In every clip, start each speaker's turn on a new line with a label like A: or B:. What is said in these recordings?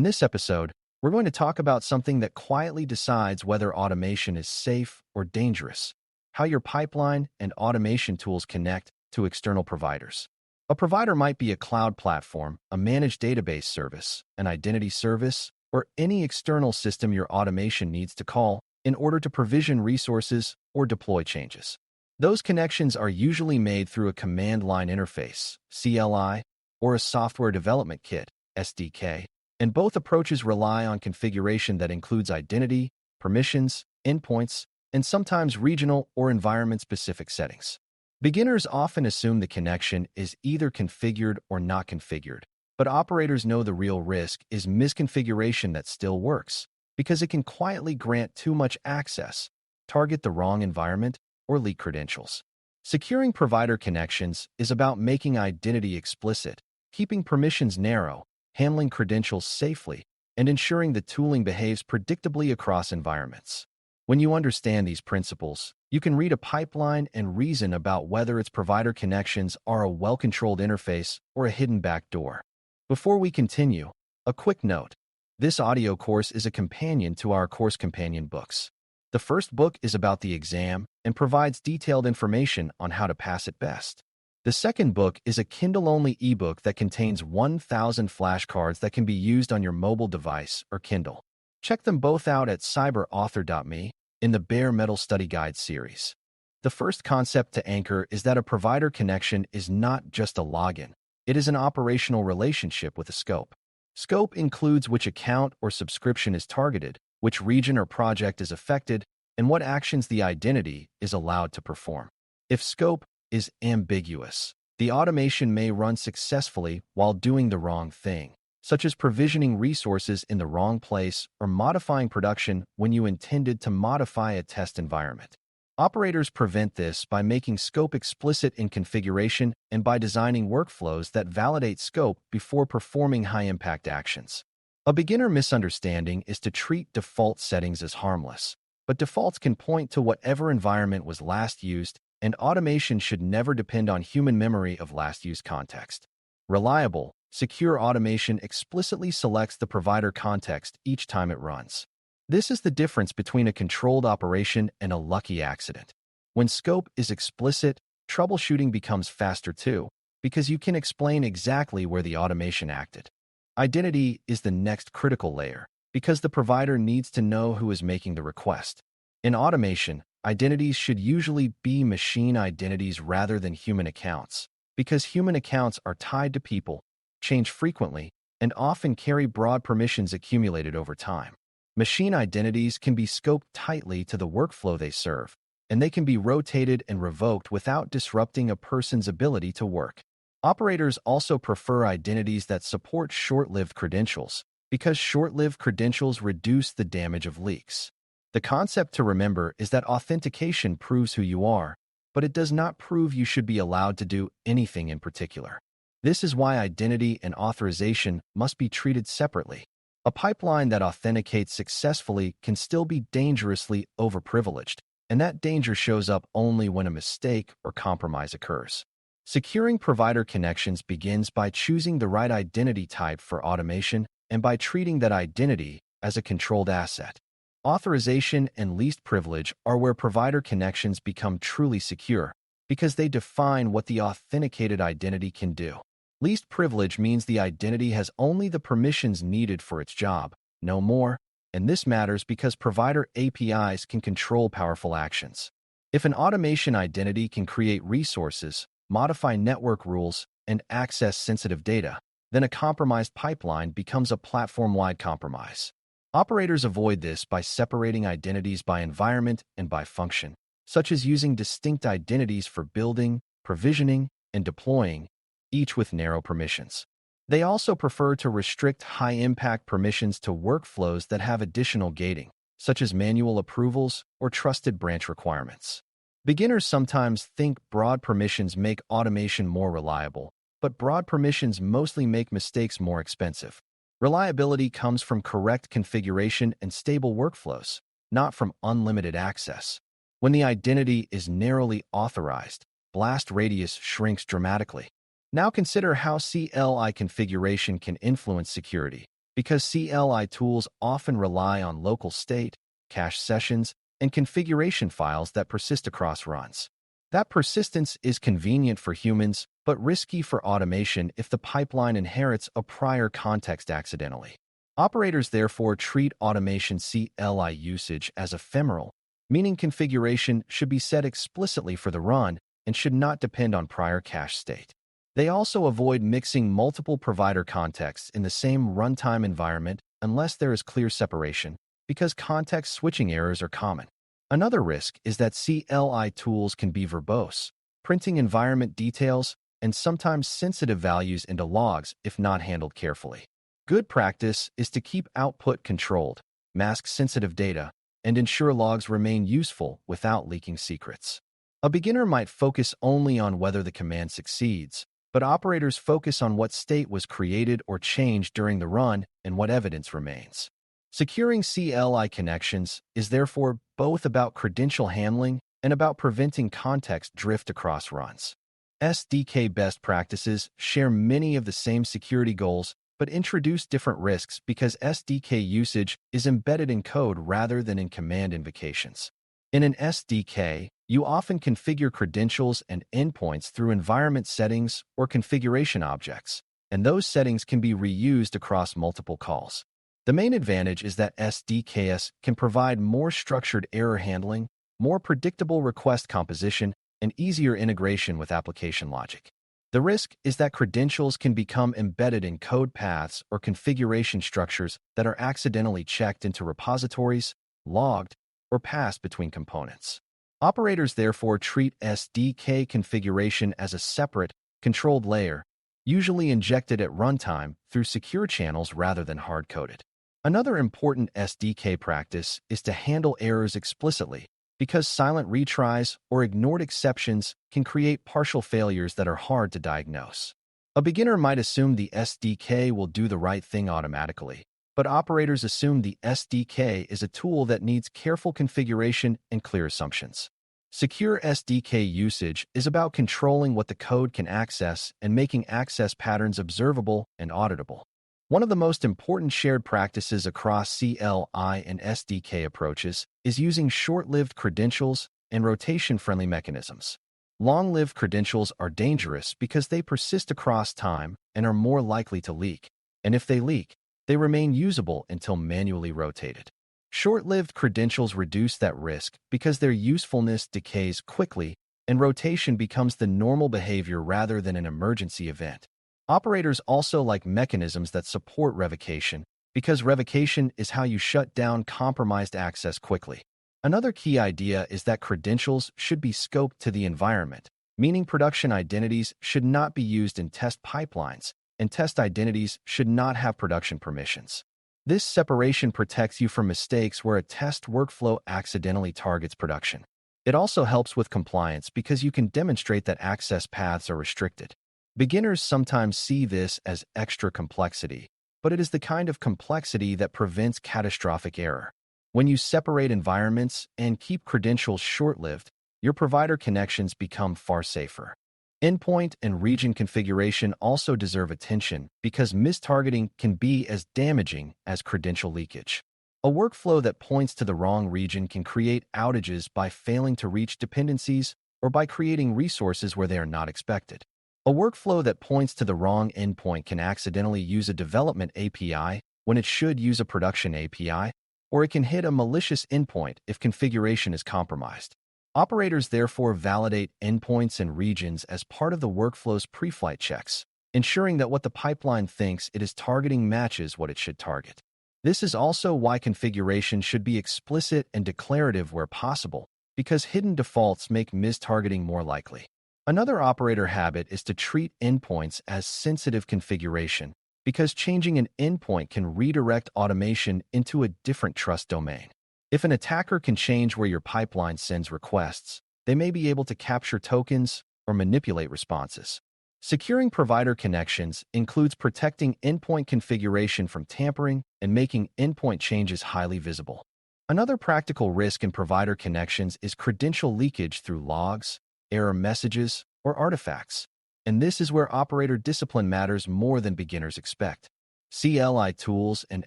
A: this episode, we're going to talk about something that quietly decides whether automation is safe or dangerous, how your pipeline and automation tools connect to external providers. A provider might be a cloud platform, a managed database service, an identity service, or any external system your automation needs to call in order to provision resources or deploy changes. Those connections are usually made through a command line interface, CLI, or a software development kit, SDK, and both approaches rely on configuration that includes identity, permissions, endpoints, and sometimes regional or environment-specific settings. Beginners often assume the connection is either configured or not configured, but operators know the real risk is misconfiguration that still works, because it can quietly grant too much access, target the wrong environment, or leak credentials. Securing provider connections is about making identity explicit, keeping permissions narrow, handling credentials safely, and ensuring the tooling behaves predictably across environments. When you understand these principles, you can read a pipeline and reason about whether its provider connections are a well-controlled interface or a hidden backdoor. Before we continue, a quick note. This audio course is a companion to our course companion books. The first book is about the exam and provides detailed information on how to pass it best. The second book is a Kindle-only ebook that contains 1,000 flashcards that can be used on your mobile device or Kindle. Check them both out at Cyber.Author.me in the Bare Metal Study Guide series. The first concept to anchor is that a provider connection is not just a login. It is an operational relationship with a scope. Scope includes which account or subscription is targeted, which region or project is affected, and what actions the identity is allowed to perform. If scope is ambiguous, the automation may run successfully while doing the wrong thing, such as provisioning resources in the wrong place or modifying production when you intended to modify a test environment. Operators prevent this by making scope explicit in configuration and by designing workflows that validate scope before performing high-impact actions. A beginner misunderstanding is to treat default settings as harmless, but defaults can point to whatever environment was last used, and automation should never depend on human memory of last-used context. Reliable, secure automation explicitly selects the provider context each time it runs. This is the difference between a controlled operation and a lucky accident. When scope is explicit, troubleshooting becomes faster too, because you can explain exactly where the automation acted. Identity is the next critical layer, because the provider needs to know who is making the request. In automation, identities should usually be machine identities rather than human accounts, because human accounts are tied to people, change frequently, and often carry broad permissions accumulated over time. Machine identities can be scoped tightly to the workflow they serve, and they can be rotated and revoked without disrupting a person's ability to work. Operators also prefer identities that support short-lived credentials, because short-lived credentials reduce the damage of leaks. The concept to remember is that authentication proves who you are, but it does not prove you should be allowed to do anything in particular. This is why identity and authorization must be treated separately. A pipeline that authenticates successfully can still be dangerously overprivileged, and that danger shows up only when a mistake or compromise occurs. Securing provider connections begins by choosing the right identity type for automation and by treating that identity as a controlled asset. Authorization and least privilege are where provider connections become truly secure, because they define what the authenticated identity can do. Least privilege means the identity has only the permissions needed for its job, no more, and this matters because provider APIs can control powerful actions. If an automation identity can create resources, modify network rules, and access sensitive data, then a compromised pipeline becomes a platform-wide compromise. Operators avoid this by separating identities by environment and by function, such as using distinct identities for building, provisioning, and deploying, each with narrow permissions. They also prefer to restrict high-impact permissions to workflows that have additional gating, such as manual approvals or trusted branch requirements. Beginners sometimes think broad permissions make automation more reliable, but broad permissions mostly make mistakes more expensive. Reliability comes from correct configuration and stable workflows, not from unlimited access. When the identity is narrowly authorized, blast radius shrinks dramatically. Now consider how CLI configuration can influence security, because CLI tools often rely on local state, cache sessions, and configuration files that persist across runs. That persistence is convenient for humans, but risky for automation if the pipeline inherits a prior context accidentally. Operators therefore treat automation CLI usage as ephemeral, meaning configuration should be set explicitly for the run and should not depend on prior cache state. They also avoid mixing multiple provider contexts in the same runtime environment unless there is clear separation, because context switching errors are common. Another risk is that CLI tools can be verbose, printing environment details and sometimes sensitive values into logs if not handled carefully. Good practice is to keep output controlled, mask sensitive data, and ensure logs remain useful without leaking secrets. A beginner might focus only on whether the command succeeds, but operators focus on what state was created or changed during the run and what evidence remains. Securing CLI connections is therefore both about credential handling and about preventing context drift across runs. SDK best practices share many of the same security goals but introduce different risks because SDK usage is embedded in code rather than in command invocations. In an SDK, you often configure credentials and endpoints through environment settings or configuration objects, and those settings can be reused across multiple calls. The main advantage is that SDKs can provide more structured error handling, more predictable request composition, and easier integration with application logic. The risk is that credentials can become embedded in code paths or configuration structures that are accidentally checked into repositories, logged, or passed between components. Operators therefore treat SDK configuration as a separate, controlled layer, usually injected at runtime through secure channels rather than hard-coded. Another important SDK practice is to handle errors explicitly, because silent retries or ignored exceptions can create partial failures that are hard to diagnose. A beginner might assume the SDK will do the right thing automatically, but operators assume the SDK is a tool that needs careful configuration and clear assumptions. Secure SDK usage is about controlling what the code can access and making access patterns observable and auditable. One of the most important shared practices across CLI and SDK approaches is using short-lived credentials and rotation-friendly mechanisms. Long-lived credentials are dangerous because they persist across time and are more likely to leak, and if they leak, they remain usable until manually rotated. Short-lived credentials reduce that risk because their usefulness decays quickly and rotation becomes the normal behavior rather than an emergency event. Operators also like mechanisms that support revocation because revocation is how you shut down compromised access quickly. Another key idea is that credentials should be scoped to the environment, meaning production identities should not be used in test pipelines, and test identities should not have production permissions. This separation protects you from mistakes where a test workflow accidentally targets production. It also helps with compliance because you can demonstrate that access paths are restricted. Beginners sometimes see this as extra complexity, but it is the kind of complexity that prevents catastrophic error. When you separate environments and keep credentials short-lived, your provider connections become far safer. Endpoint and region configuration also deserve attention because mistargeting can be as damaging as credential leakage. A workflow that points to the wrong region can create outages by failing to reach dependencies or by creating resources where they are not expected. A workflow that points to the wrong endpoint can accidentally use a development API when it should use a production API, or it can hit a malicious endpoint if configuration is compromised. Operators therefore validate endpoints and regions as part of the workflow's pre-flight checks, ensuring that what the pipeline thinks it is targeting matches what it should target. This is also why configuration should be explicit and declarative where possible, because hidden defaults make mistargeting more likely. Another operator habit is to treat endpoints as sensitive configuration, because changing an endpoint can redirect automation into a different trust domain. If an attacker can change where your pipeline sends requests, they may be able to capture tokens or manipulate responses. Securing provider connections includes protecting endpoint configuration from tampering and making endpoint changes highly visible. Another practical risk in provider connections is credential leakage through logs, error messages, or artifacts. And this is where operator discipline matters more than beginners expect. CLI tools and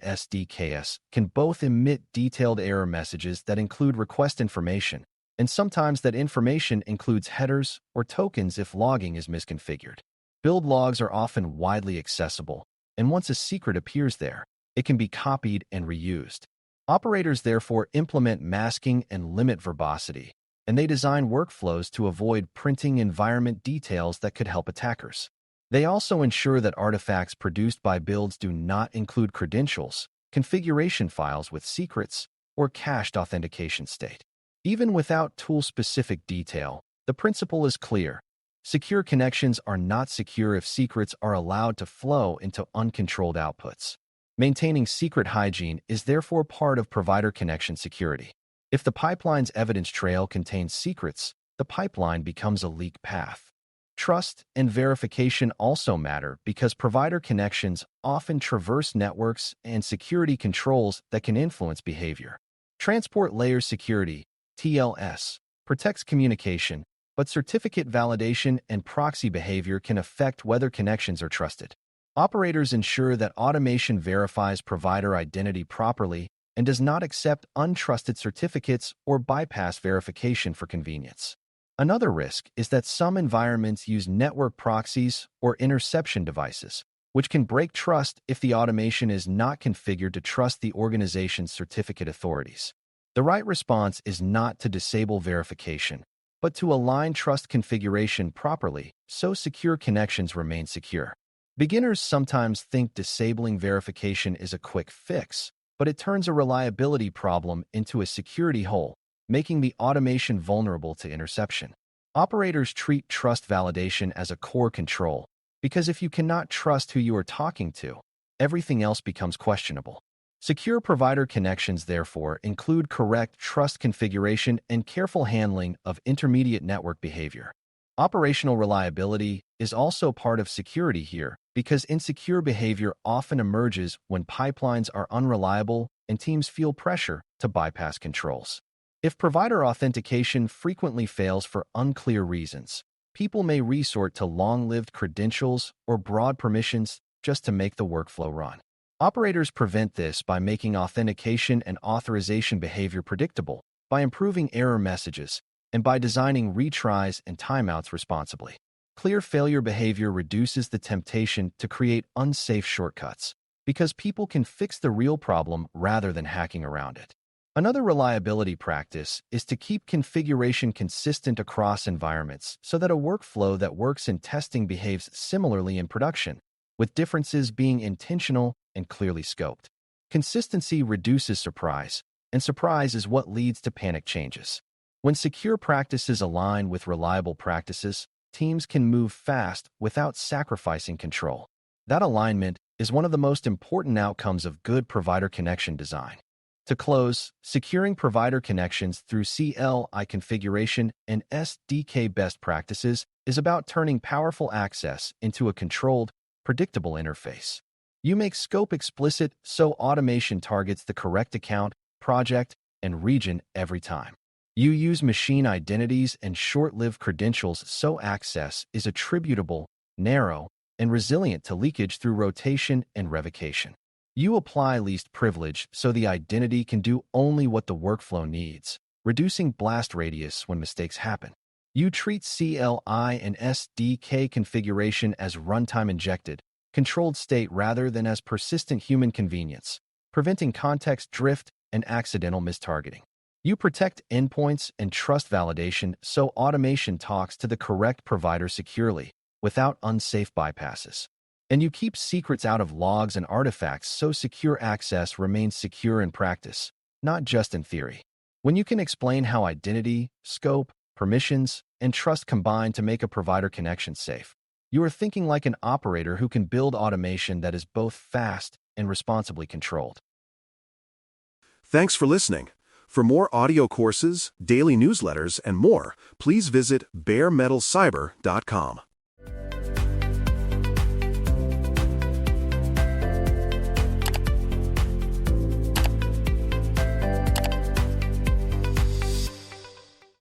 A: SDKs can both emit detailed error messages that include request information, and sometimes that information includes headers or tokens if logging is misconfigured. Build logs are often widely accessible, and once a secret appears there, it can be copied and reused. Operators therefore implement masking and limit verbosity, and they design workflows to avoid printing environment details that could help attackers. They also ensure that artifacts produced by builds do not include credentials, configuration files with secrets, or cached authentication state. Even without tool-specific detail, the principle is clear. Secure connections are not secure if secrets are allowed to flow into uncontrolled outputs. Maintaining secret hygiene is therefore part of provider connection security. If the pipeline's evidence trail contains secrets, the pipeline becomes a leak path. Trust and verification also matter because provider connections often traverse networks and security controls that can influence behavior. Transport layer security, TLS, protects communication, but certificate validation and proxy behavior can affect whether connections are trusted. Operators ensure that automation verifies provider identity properly and does not accept untrusted certificates or bypass verification for convenience. Another risk is that some environments use network proxies or interception devices, which can break trust if the automation is not configured to trust the organization's certificate authorities. The right response is not to disable verification, but to align trust configuration properly so secure connections remain secure. Beginners sometimes think disabling verification is a quick fix, but it turns a reliability problem into a security hole, making the automation vulnerable to interception. Operators treat trust validation as a core control, because if you cannot trust who you are talking to, everything else becomes questionable. Secure provider connections, therefore, include correct trust configuration and careful handling of intermediate network behavior. Operational reliability is also part of security here, because insecure behavior often emerges when pipelines are unreliable and teams feel pressure to bypass controls. If provider authentication frequently fails for unclear reasons, people may resort to long-lived credentials or broad permissions just to make the workflow run. Operators prevent this by making authentication and authorization behavior predictable, by improving error messages, and by designing retries and timeouts responsibly. Clear failure behavior reduces the temptation to create unsafe shortcuts, because people can fix the real problem rather than hacking around it. Another reliability practice is to keep configuration consistent across environments so that a workflow that works in testing behaves similarly in production, with differences being intentional and clearly scoped. Consistency reduces surprise, and surprise is what leads to panic changes. When secure practices align with reliable practices, teams can move fast without sacrificing control. That alignment is one of the most important outcomes of good provider connection design. To close, securing provider connections through CLI configuration and SDK best practices is about turning powerful access into a controlled, predictable interface. You make scope explicit so automation targets the correct account, project, and region every time. You use machine identities and short-lived credentials so access is attributable, narrow, and resilient to leakage through rotation and revocation. You apply least privilege so the identity can do only what the workflow needs, reducing blast radius when mistakes happen. You treat CLI and SDK configuration as runtime injected, controlled state rather than as persistent human convenience, preventing context drift and accidental mistargeting. You protect endpoints and trust validation so automation talks to the correct provider securely, without unsafe bypasses. And you keep secrets out of logs and artifacts so secure access remains secure in practice, not just in theory. When you can explain how identity, scope, permissions, and trust combine to make a provider connection safe, you are thinking like an operator who can build automation that is both fast and responsibly controlled.
B: Thanks for listening. For more audio courses, daily newsletters, and more, please visit BareMetalCyber.com.